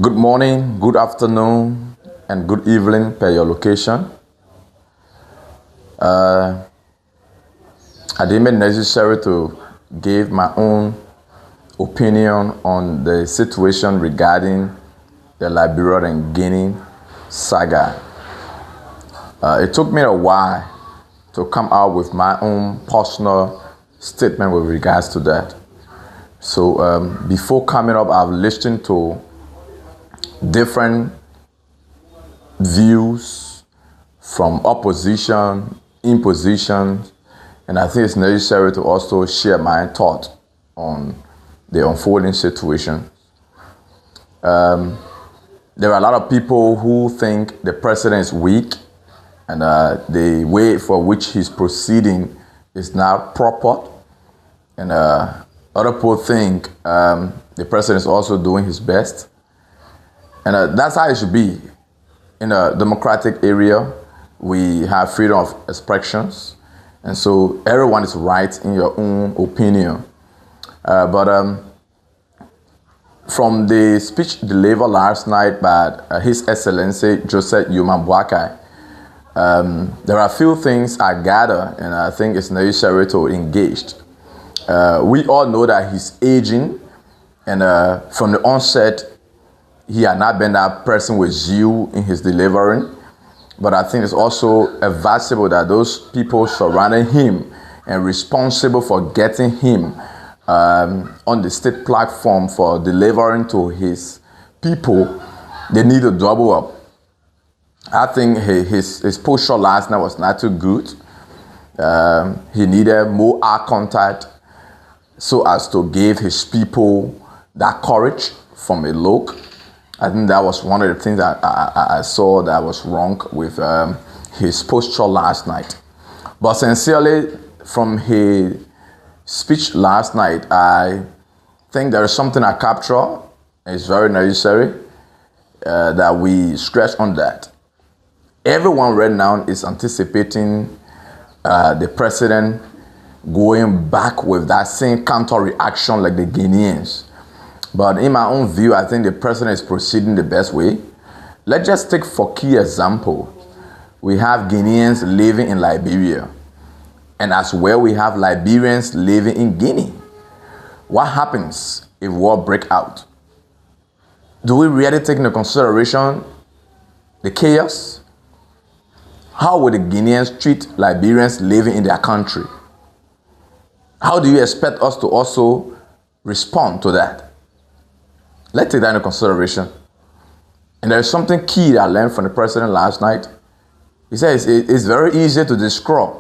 Good morning, good afternoon, and good evening per your location. I deem it necessary to give my own opinion on the situation regarding the Liberia and Guinea saga. It took me a while to come out with my own personal statement with regards to that. So before coming up, I've listened to different views from opposition, imposition, and I think it's necessary to also share my thought on the unfolding situation. There are a lot of people who think the president is weak and the way for which he's proceeding is not proper. And other people think the president is also doing his best. And that's how it should be. In a democratic area, we have freedom of expressions. And so everyone is right in your own opinion. But from the speech delivered last night by His Excellency Joseph Yuma Boakai, there are a few things I gather, and I think it's necessary to engage. We all know that he's aging, and from the onset, he had not been that person with zeal in his delivering. But I think it's also advisable that those people surrounding him and responsible for getting him on the state platform for delivering to his people, they need to double up. I think his posture last night was not too good. He needed more eye contact so as to give his people that courage from a look. I think that was one of the things that I saw that was wrong with his posture last night. But sincerely, from his speech last night, I think there is something I capture. It's very necessary that we stress on that. Everyone right now is anticipating the president going back with that same counter reaction like the Guineans. But in my own view, I think the president is proceeding the best way. Let's just take for key example. We have Guineans living in Liberia. And as well, we have Liberians living in Guinea. What happens if war breaks out? Do we really take into consideration the chaos? How would the Guineans treat Liberians living in their country? How do you expect us to also respond to that? Let's take that into consideration. And there's something key that I learned from the president last night. He says it's very easy to destroy,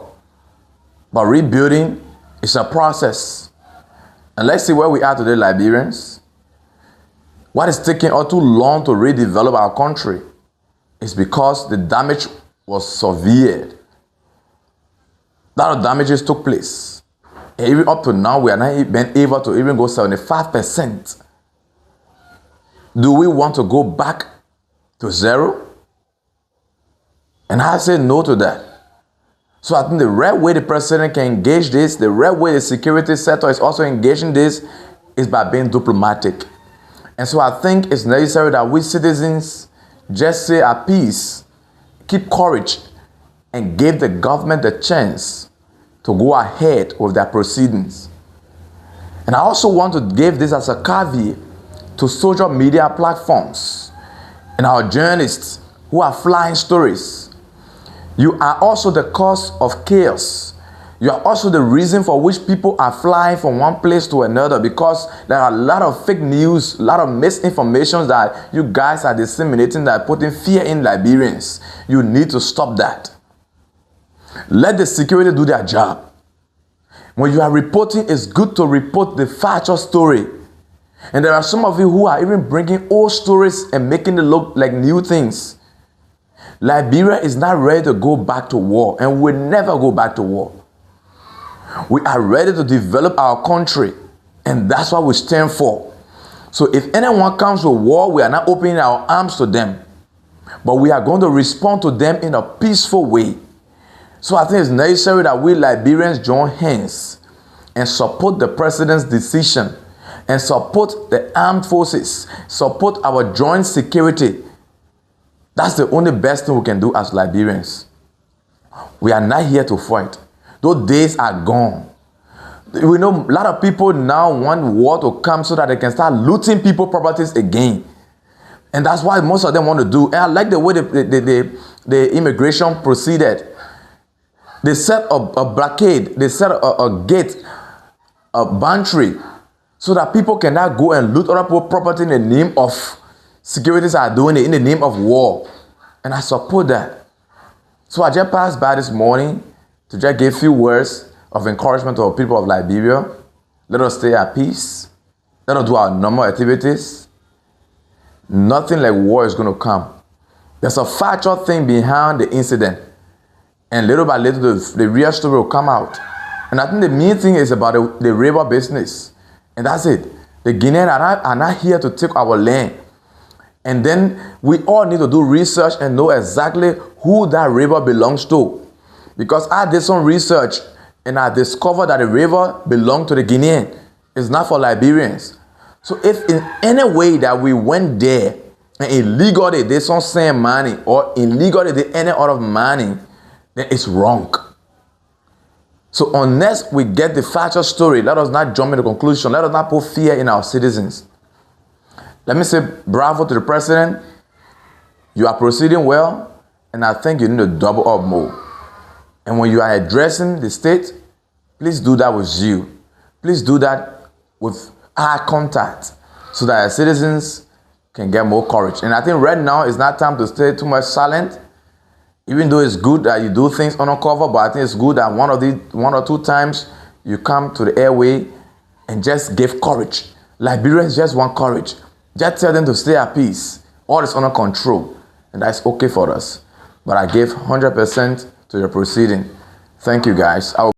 but rebuilding is a process. And let's see where we are today, Liberians. What is taking us too long to redevelop our country is because the damage was severe. A lot of damages took place. And even up to now, we are not been able to even go 75%. Do we want to go back to zero? And I say no to that. So I think the right way the president can engage this, the right way the security sector is also engaging this, is by being diplomatic. And so I think it's necessary that we citizens just say at peace, keep courage, and give the government the chance to go ahead with their proceedings. And I also want to give this as a caveat to social media platforms and our journalists who are flying stories. You are also the cause of chaos. You are also the reason for which people are flying from one place to another, because there are a lot of fake news, a lot of misinformation that you guys are disseminating that are putting fear in Liberians. You need to stop that. Let the security do their job. When you are reporting, it's good to report the factual story. And there are some of you who are even bringing old stories and making it look like new things. Liberia is not ready to go back to war, and we'll never go back to war. We are ready to develop our country, and that's what we stand for. So if anyone comes with war, we are not opening our arms to them, but we are going to respond to them in a peaceful way. So I think it's necessary that we Liberians join hands and support the president's decision and support the armed forces, support our joint security. That's the only best thing we can do as Liberians. We are not here to fight. Those days are gone. We know a lot of people now want war to come so that they can start looting people's properties again. And that's why most of them want to do. And I like the way the immigration proceeded. They set a blockade. They set a gate, a boundary, so that people cannot go and loot other people's property in the name of securities are doing it, in the name of war. And I support that. So I just passed by this morning to just give a few words of encouragement to the people of Liberia. Let us stay at peace. Let us do our normal activities. Nothing like war is going to come. There's a factual thing behind the incident. And little by little, the real story will come out. And I think the main thing is about the river business. And that's it. The Guineans are not here to take our land. And then we all need to do research and know exactly who that river belongs to. Because I did some research and I discovered that the river belonged to the Guinean. It's not for Liberians. So if in any way that we went there and illegally did some sand mining or illegally did any other mining, then it's wrong. So unless we get the factual story, let us not jump into conclusion. Let us not put fear in our citizens. Let me say bravo to the president. You are proceeding well, and I think you need to double up more. And when you are addressing the state, please do that with you. Please do that with eye contact so that our citizens can get more courage. And I think right now it's not time to stay too much silent. Even though it's good that you do things undercover, but I think it's good that one or two times you come to the airway and just give courage. Liberians just want courage. Just tell them to stay at peace. All is under control. And that's okay for us. But I gave 100% to the proceeding. Thank you, guys.